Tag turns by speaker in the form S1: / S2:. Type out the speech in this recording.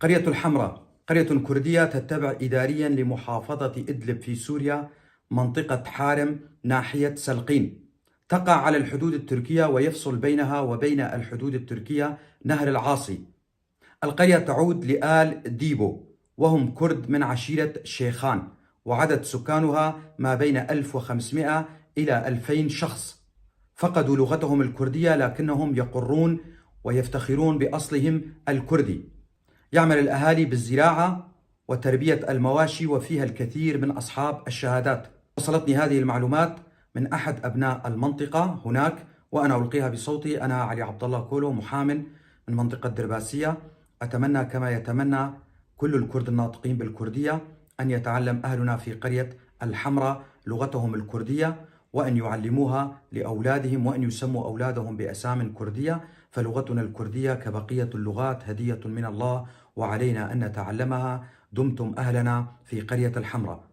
S1: قرية الحمراء قرية كردية تتبع إداريا لمحافظة إدلب في سوريا، منطقة حارم ناحية سلقين. تقع على الحدود التركية، ويفصل بينها وبين الحدود التركية نهر العاصي. القرية تعود لآل ديبو، وهم كرد من عشيرة شيخان، وعدد سكانها ما بين 1500 إلى 2000 شخص. فقدوا لغتهم الكردية، لكنهم يقرون ويفتخرون بأصلهم الكردي. يعمل الأهالي بالزراعة وتربية المواشي، وفيها الكثير من أصحاب الشهادات. وصلتني هذه المعلومات من أحد أبناء المنطقة هناك، وأنا ألقيها بصوتي. أنا علي عبد الله كولو، محام من منطقة درباسية. أتمنى كما يتمنى كل الكرد الناطقين بالكردية أن يتعلم أهلنا في قرية الحمراء لغتهم الكردية، وأن يعلموها لأولادهم، وأن يسموا أولادهم بأسام كردية، فلغتنا الكردية كبقية اللغات هدية من الله، وعلينا أن نتعلمها. دمتم أهلنا في قرية الحمراء.